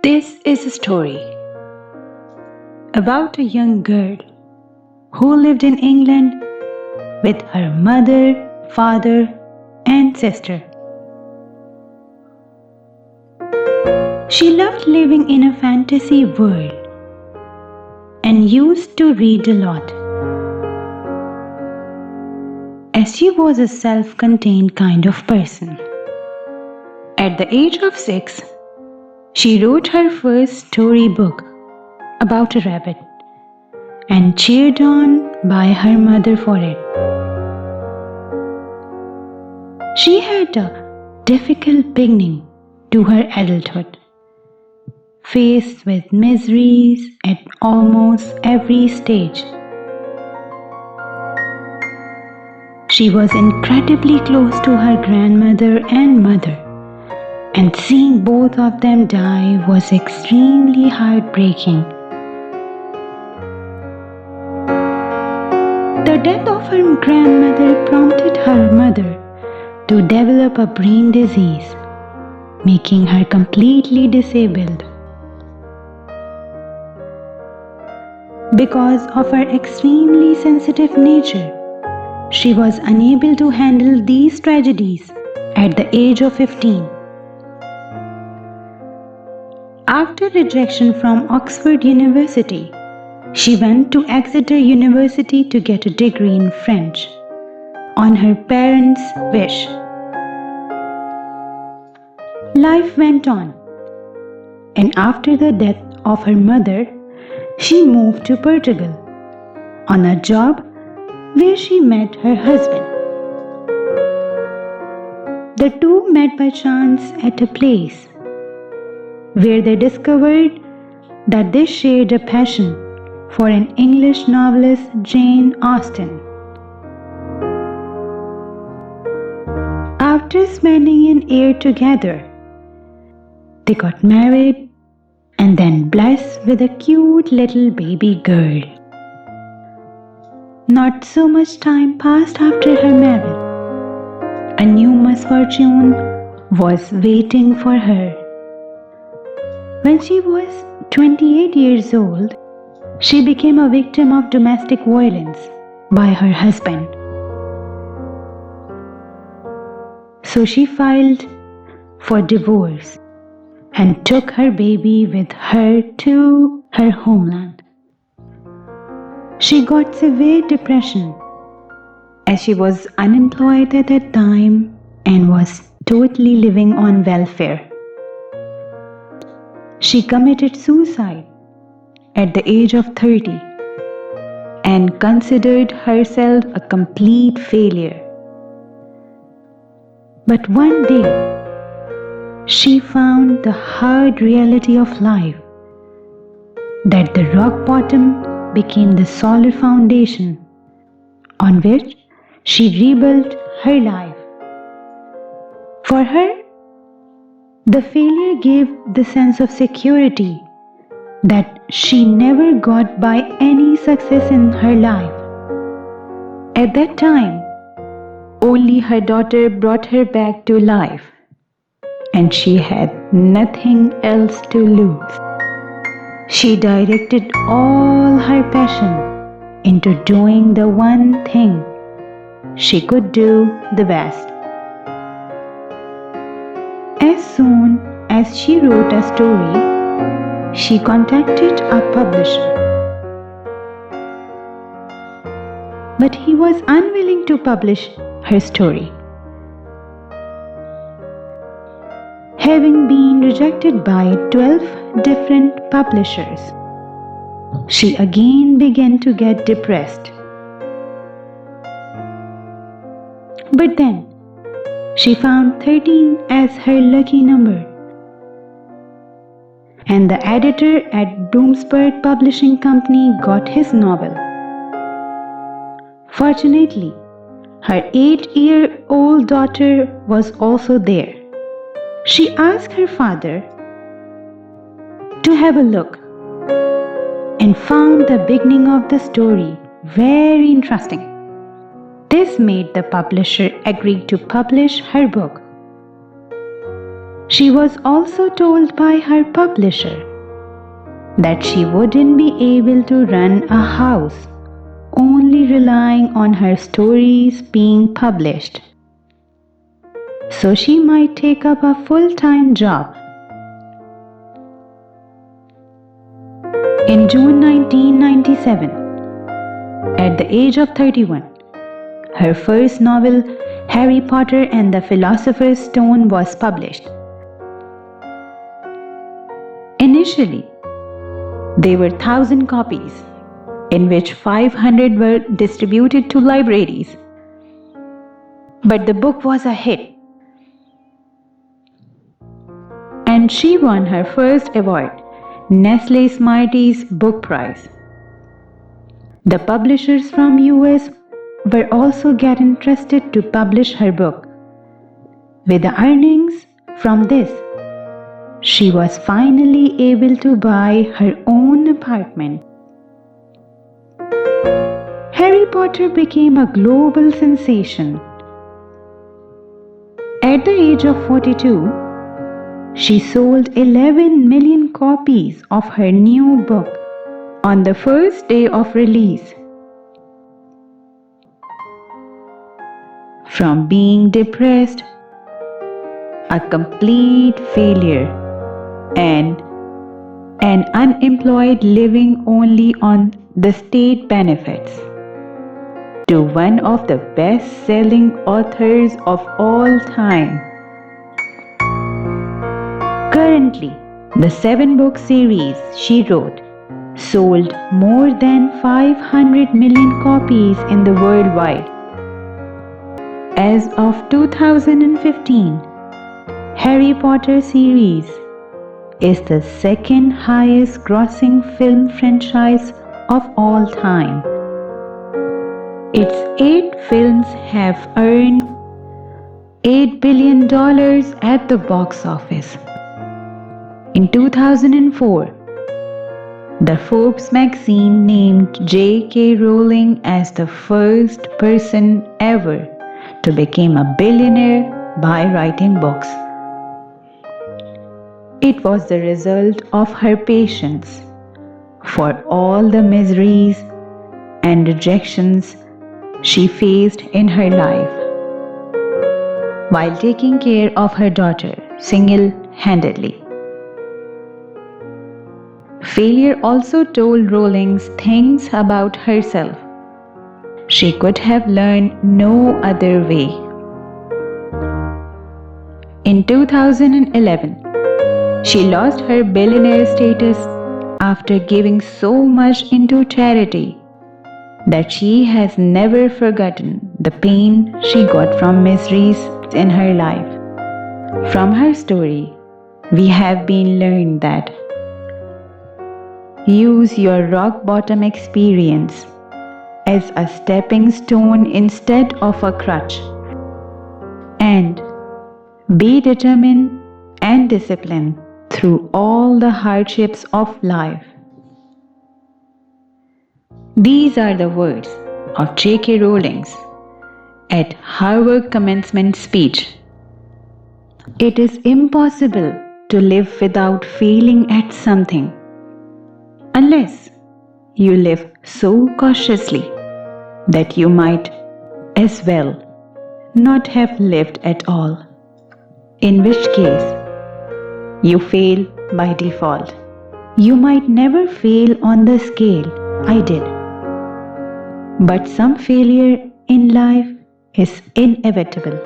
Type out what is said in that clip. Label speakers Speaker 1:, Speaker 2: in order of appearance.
Speaker 1: This is a story about a young girl who lived in England with her mother, father, and sister. She loved living in a fantasy world and used to read a lot, as she was a self-contained kind of person. At the age of 6, she wrote her first storybook about a rabbit and cheered on by her mother for it. She had a difficult beginning to her adulthood, faced with miseries at almost every stage. She was incredibly close to her grandmother and mother, and seeing both of them die was extremely heartbreaking. The death of her grandmother prompted her mother to develop a brain disease, making her completely disabled. Because of her extremely sensitive nature, she was unable to handle these tragedies at the age of 15. After rejection from Oxford University, she went to Exeter University to get a degree in French on her parents' wish. Life went on, and after the death of her mother, she moved to Portugal on a job where she met her husband. The two met by chance at a place where they discovered that they shared a passion for an English novelist, Jane Austen. After spending an year together, they got married and then blessed with a cute little baby girl. Not so much time passed after her marriage. A new misfortune was waiting for her. When she was 28 years old, she became a victim of domestic violence by her husband. So she filed for divorce and took her baby with her to her homeland. She got severe depression as she was unemployed at that time and was totally living on welfare. She committed suicide at the age of 30 and considered herself a complete failure. But one day, she found the hard reality of life, that the rock bottom became the solid foundation on which she rebuilt her life. For her, the failure gave the sense of security that she never got by any success in her life. At that time, only her daughter brought her back to life, and she had nothing else to lose. She directed all her passion into doing the one thing she could do the best. As soon as she wrote a story, she contacted a publisher. But he was unwilling to publish her story. Having been rejected by 12 different publishers, she again began to get depressed. But then, she found 13 as her lucky number, and the editor at Bloomsbury Publishing Company got his novel. Fortunately, her 8-year-old daughter was also there. She asked her father to have a look and found the beginning of the story very interesting. This made the publisher agree to publish her book. She was also told by her publisher that she wouldn't be able to run a house only relying on her stories being published. So she might take up a full-time job. In June 1997, at the age of 31, her first novel, Harry Potter and the Philosopher's Stone, was published. Initially, there were 1,000 copies, in which 500 were distributed to libraries. But the book was a hit, and she won her first award, Nestle Smarties Book Prize. The publishers from US were also get interested to publish her book. With the earnings from this, she was finally able to buy her own apartment. Harry Potter became a global sensation. At the age of 42, she sold 11 million copies of her new book on the first day of release. From being depressed, a complete failure, and an unemployed living only on the state benefits, to one of the best-selling authors of all time. Currently, the 7-book series she wrote sold more than 500 million copies in the worldwide. As of 2015, Harry Potter series is the second highest grossing film franchise of all time. Its 8 films have earned $8 billion at the box office. In 2004, the Forbes magazine named J.K. Rowling as the first person ever to become a billionaire by writing books. It was the result of her patience for all the miseries and rejections she faced in her life while taking care of her daughter single-handedly. Failure also told Rowling things about herself she could have learned no other way. In 2011, she lost her billionaire status after giving so much into charity that she has never forgotten the pain she got from miseries in her life. From her story, we have been learned that use your rock bottom experience as a stepping stone instead of a crutch, and be determined and disciplined through all the hardships of life. These are the words of J.K. Rowling at Harvard commencement speech. It is impossible to live without failing at something, unless you live so cautiously that you might as well not have lived at all, in which case you fail by default. You might never fail on the scale I did, but some failure in life is inevitable.